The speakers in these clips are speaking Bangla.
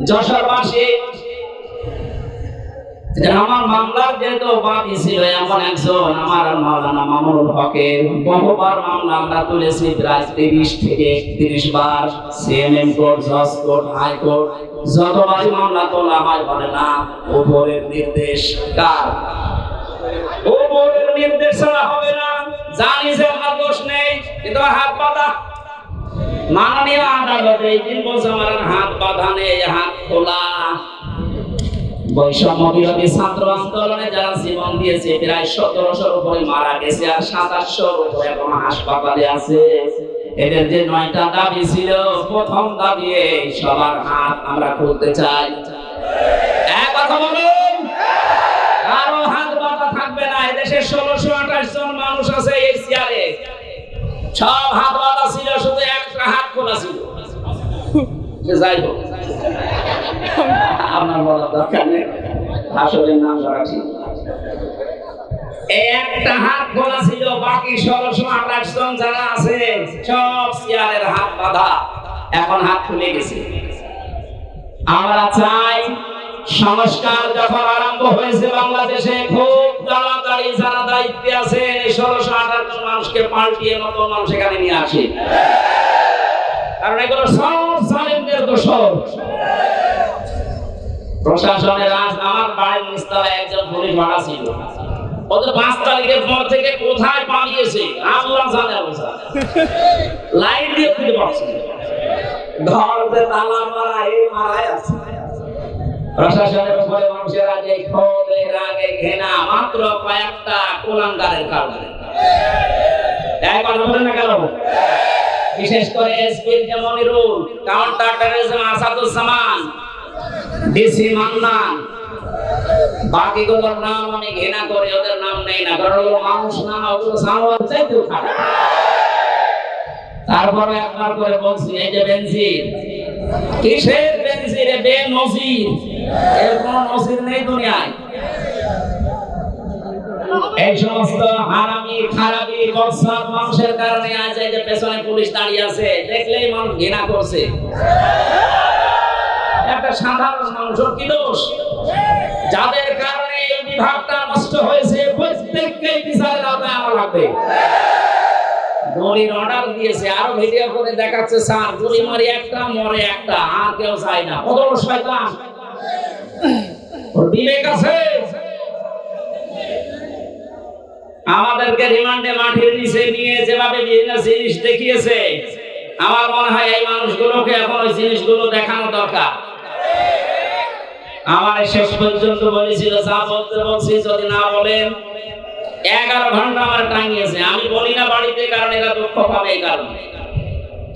যশোরবাসী আমার মামলার যেহেতু বাদী ছিল এমন একজন আমার মাওলানা মামুনুল হকের বহুবার মামলা আমরা তুলেছি, প্রায় 30 থেকে 31 বার। সিএমএম কোর্ট, জজ কোর্ট, হাইকোর্ট, যতবারই মামলা তোলা হয় বলে না উপরের নির্দেশ। কার? উপরের নির্দেশ ছাড়া হবে না। জানি যে আমার দোষ নেই, কিন্তু হাত বাঁধা। মাননীয় আদালতে এই 3 বছর আমার হাত বাঁধা নেই, হাত খোলা। বৈষম্য বিরোধী ছাত্র আন্দোলনে যারা জীবন দিয়েছে প্রায় 1700-র উপরে মারা গেছে, আর 2700-র উপরে এখন হাসপাতালে আছে। এদের যে 9টা দাবি ছিল, প্রথম দাবি সবার হাত আমরা খুলতে চাই। এক কথা বলুন, কারো হাত বাঁধা থাকবে না। এদেশে 1628 জন মানুষ আছে এই চেয়ারে, সব হাত বাঁধা ছিল, শুধু একটা হাত খোলা ছিল। যাই হোক, আপনার বলার দরকার নেই, আসলে নাম ধরা ঠিক। একটা হাত খোলা ছিল, বাকি 1628 জন যারা আছে সব চেয়ারের হাত বাঁধা, এখন হাত খুলে গেছে। আমরা চাই সংস্কার যখন আরম্ভ হয়েছে বাংলাদেশে, খুব তাড়াতাড়ি যারা দায়িত্বে আছে এই 1628 জন মানুষকে পাল্টিয়ে নতুন মানুষ এখানে নিয়ে আসে, কারণ এগুলো সব জালিমদের দোষর। প্রশাসনের আজ আমার বাড়ির নিচতলায় একজন পুলিশ ভাড়া ছিল, ওদের 5 তারিখের পর থেকে কোথায় পালিয়েছে আল্লাহ জানে। লাইট দিয়ে খুঁজে পাচ্ছে, ঘরে তালা মারা, এই মারাই আছে। প্রশাসনের উপরে মানুষের আগে ক্ষোভ, রাগে, ঘৃণা, মাত্র কয়েকটা কুলাঙ্গারের কারণে। একবার বলেন না কেন? বিশেষ করে SP Monirul, counter terrorism Asaduzzaman, DC Mannan, বাকিগুলোর নাম আমি ঘৃণা করি, ওদের নাম নেই না, কারণ ওগুলো মানুষ না, ওগুলো সানোয়ার চাইতেও খারাপ। তারপরে একবার করে বলছি, এই যে বেনজির, কিসের বেনজির? বেনজির, এর কোন নজির নেই দুনিয়ায়। এই সমস্ত হারামি খারাপি বদসাব মানুষের কারণে আজ এই যে পেছনে পুলিশ দাঁড়িয়ে আছে, দেখলেই মানুষ ঘৃণা করছে। একটা সাধারণ মানুষের কি দোষ? যাদের কারণে এই বিভাগটা নষ্ট হয়েছে প্রত্যেককেই বিচারের আওতায় আনা লাগবে। গুলির অর্ডার দিয়েছে, আরো ভিডিও করে দেখাচ্ছে, স্যার গুলি মারি একটা, মরে একটা, আর কেউ চায় না। কত বড় শয়তান! ওর বিবেক আছে? আমাদেরকে রিমান্ডে মাটির নিচে নিয়ে যেভাবে বিভিন্ন জিনিস দেখিয়েছে, আমার মনে হয় এই মানুষগুলোকে এখন ওই জিনিসগুলো দেখানো দরকার। আমার শেষ পর্যন্ত বলেছিল, যা বলতে বলছি যদি না বলেন, 11 ঘন্টা আমার টাঙিয়েছে। আমি বলি না বাড়িতে, কারণ এরা দুঃখ পাবে এই কারণে।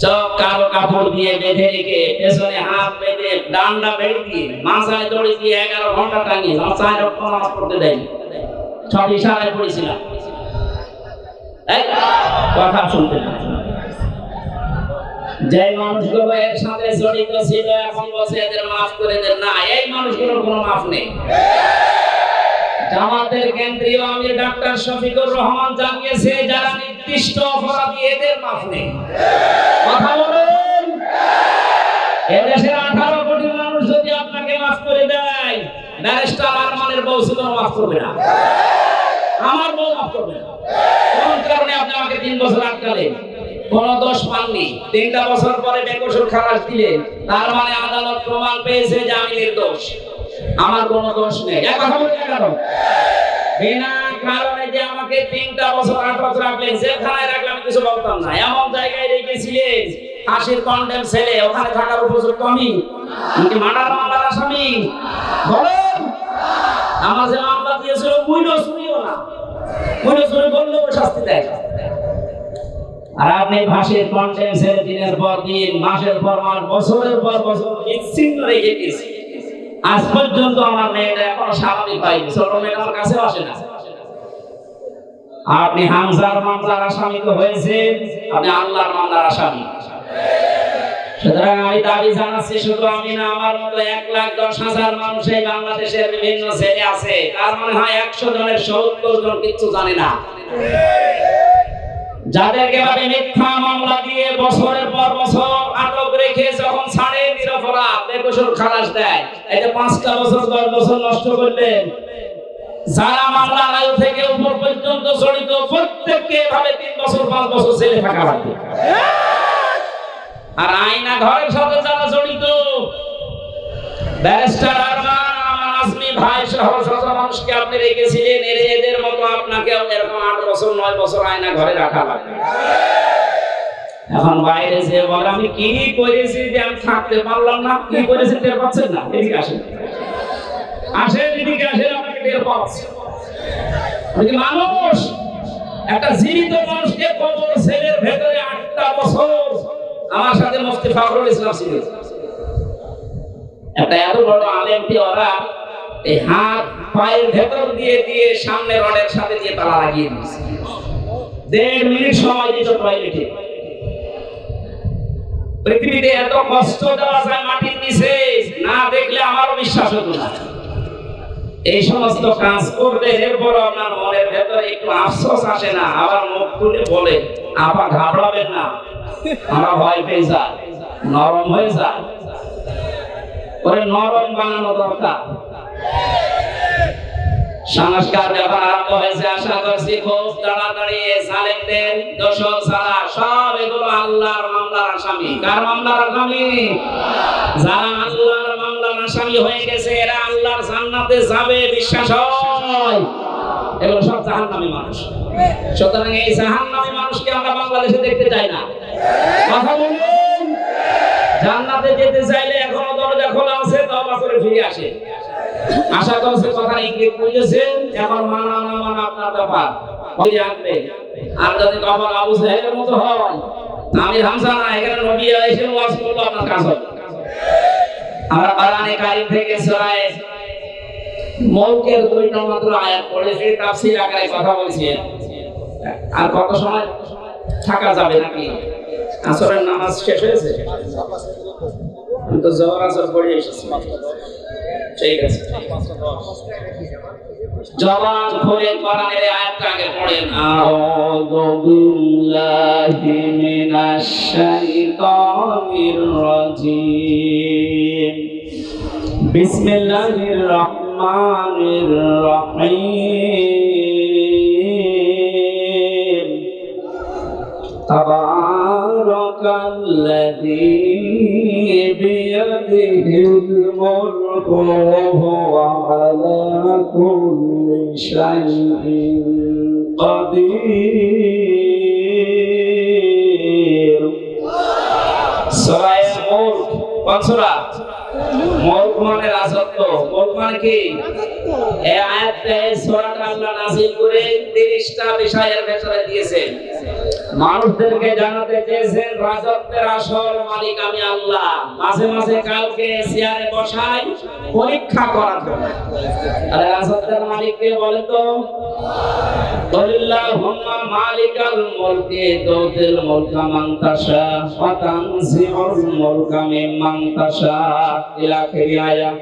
চোখ কালো কাপড় দিয়ে বেঁধে রেখে, পেছনে হাত বেঁধে, ডান্ডা বেঁধে দিয়ে, মাথায় দড়ি দিয়ে 11 ঘন্টা টাঙিয়ে, 4 রকম নামাজ পড়তে দেয়নি। সব ইশারায় পড়েছিলাম, কথা শুনতে না। যে মানুষগুলো এর সাথে জড়িত ছিল এখন বসে এদের মাফ করে দেন না, এই মানুষগুলোর কোনো মাফ নেই। জামাতের কেন্দ্রীয় আমির ডাক্তার শফিকুর রহমান জানিয়েছে, যারা নির্দিষ্ট অপরাধী এদের মাফ নেই। কথা বলেন, এদেশের 18 কোটি মানুষ যদি আপনাকে মাফ করে দেয়, ব্যারিস্টার আরমানের বউ শুধু মাফ করবে না, আমার বউ মাফ করবে না। কোন কারণে আপনি আমাকে 3 বছর আটকালেন? কোন দোষ পাননি, 3টা বছর পরে বেকসুর খালাস দিলেন, তার মানে আদালত প্রমাণ পেয়েছে যে আমি নির্দোষ, আমার কোনো দোষ নেই। এক কথা বলতে কেন? বিনা কারণে যে আমাকে 3টা বছর আটক রাখলেন, জেলখানায় রাখলাম, কিছু বলতাম না। এমন জায়গায় রেখেছিলেন, ফাঁসির কন্ডেম ছেলে, ওখানে থাকার উপযুক্ত আমি নাকি মার্ডার মামলার আসামি? বলেন, আমার যে মামলা দিয়েছিল মুইনো শুনিও না, মুইনো শুনে বললেও শাস্তি দেয়। আর আপনি ফাঁসির কন্ডেম ছেলে দিনের পর দিন, মাসের পর মাস, বছরের পর বছর বিচ্ছিন্ন রেখে দিয়েছি। আজ পর্যন্ত আমার মেয়েটা এখনো স্বাভাবিক হয়নি, ছোট মেয়ে আমার কাছেও আসে না। আপনি হামজার মামলার আসামি তো হয়েছেন, আপনি আল্লাহর মামলার আসামি। সুতরাং আমি দাবি জানাচ্ছি, শুধু আমি না, আমার মতো 1,10,000 মানুষ এই বাংলাদেশের বিভিন্ন জেলে আছে। তার মনে হয় 100 জনের 70 জন কিচ্ছু জানে না। যাদেরকে ভাবে মিথ্যা মামলা দিয়ে বছরের পর বছর আটক রেখে যখন ছাড়ে নিরপরাধ বেকসুর খালাস দেয়, এই যে 5টা বছর 10 বছর নষ্ট করলেন। যারা মামলার আয়ু থেকে উপর পর্যন্ত জড়িত প্রত্যেককে এভাবে 3 বছর 5 বছর জেলে থাকা লাগবে। আর আয়না ঘরের সাথে যারা জড়িত, ব্যারিস্টার আরমান আজমি ভাই সহ শত মানুষকে আপনি রেখেছিলেন, এদের মতো আপনাকেও এরকম 8 বছর 9 বছর আয়না ঘরে রাখা লাগবে। এখন বাইরে যে বলে আমি কি করেছি যে আমি থাকতে পারলাম না, কি করেছি টের পাচ্ছেন না? এদিকে আসেন, আসেন এদিকে আসেন, আপনাকে টের পাচ্ছেন। মানুষ একটা জীবিত মানুষকে কবর সেলের ভেতরে 8টা বছর। আমার সাথে মুফতি ফখরুল ইসলাম ছিলেন, একটা এত বড় আলেমকে ওরা এই হাত পায়ের ভেতর দিয়ে দিয়ে সামনে রডের সাথে দিয়ে তালা লাগিয়ে দিয়েছে। 1.5 মিনিট সময় দিত টয়লেটে। পৃথিবীতে এত কষ্ট দেওয়া যায় মাটির নিচে, না দেখলে আমারও বিশ্বাস হতো না। এই সমস্ত কাজ করতে এরপর আপনার মনের ভেতরে একটু আফসোস আসে না? আবার মুখ খুলে বলে আপা ঘাবড়াবেন না, আমরা ভয় পেয়ে যাই, নরম হয়ে যায়। ওরে নরম বানানো দরকার। সংস্কার যখন আরম্ভ হয়েছে, আশা করছি খুব তাড়াতাড়ি জালেমদের দোষর ছাড়া সব এগুলো আল্লাহর মামলার আসামি। কার মামলার আসামি? যারা আল্লাহর মামলার আসামি হয়ে গেছে এরা আল্লাহর জান্নাতে যাবে, বিশ্বাস হয়? এগুলো সব জাহান্নামী মানুষ। সুতরাং এই জাহান্নামী মানুষকে আমরা বাংলাদেশে দেখতে চাই না। কথা বলুন। জান্নাতে যেতে চাইলে এখনো দরজা খোলা আছে, তওবা করে ফিরে আসে। আশা করছে কথা ইঙ্গিত বুঝেছেন। এখন মানা না মানা আপনার ব্যাপার, ফিরে আসবে। আর যদি কখনো আবু সাহেবের মতো হয়, আমি হামজা না, এখানে নবী এসে ওয়াজ করলো, আপনার কাজ হবে। আমরা কোরআনে কারীম থেকে সূরা মুলকের 2টা মাত্র আয়াত পড়েছি, তাফসীর আকারে কথা বলছি। আর কত সময় থাকা যাবে নাকি? আসরের নামাজ শেষ হয়েছে, তো জোহর আসর পড়ে এসেছি। ঠিক আছে, জবান খুলে কোরআনের আয়াতটা আগে পড়েন। আউযু বিল্লাহি মিনাশ শাইতানির রাজীম। বিসমিল্লাহির রহমানির রহিম। তাবারাকাল্লাযী বিয়াদিহিল মুলকু ওয়া হুয়া আলা কুল্লি শাইইন কাদির। সূরা মুলক, কোন সূরা? মুলক মানে রাজত্ব। মুলক মানে কি? এই আয়াতে সূরাটা আল্লাহ নাযিল করে 30টা বিষয়ের ভেতরে দিয়েছেন। মানুষদেরকে জানাতে চেয়েছেন রাজত্বের আসল মালিক আমি আল্লাহ। মাঝে মাঝে কাউকে চেয়ারে বসাই পরীক্ষা করার জন্য। আর রাজত্বের মালিক কে বলেন তো? আল্লাহুম্মা মালিকাল মুলকি তুতিল মুলকা মান তাশা ওয়া তানজিউল মুলকা মিম্মান তাশা ইলা আখির আয়াত।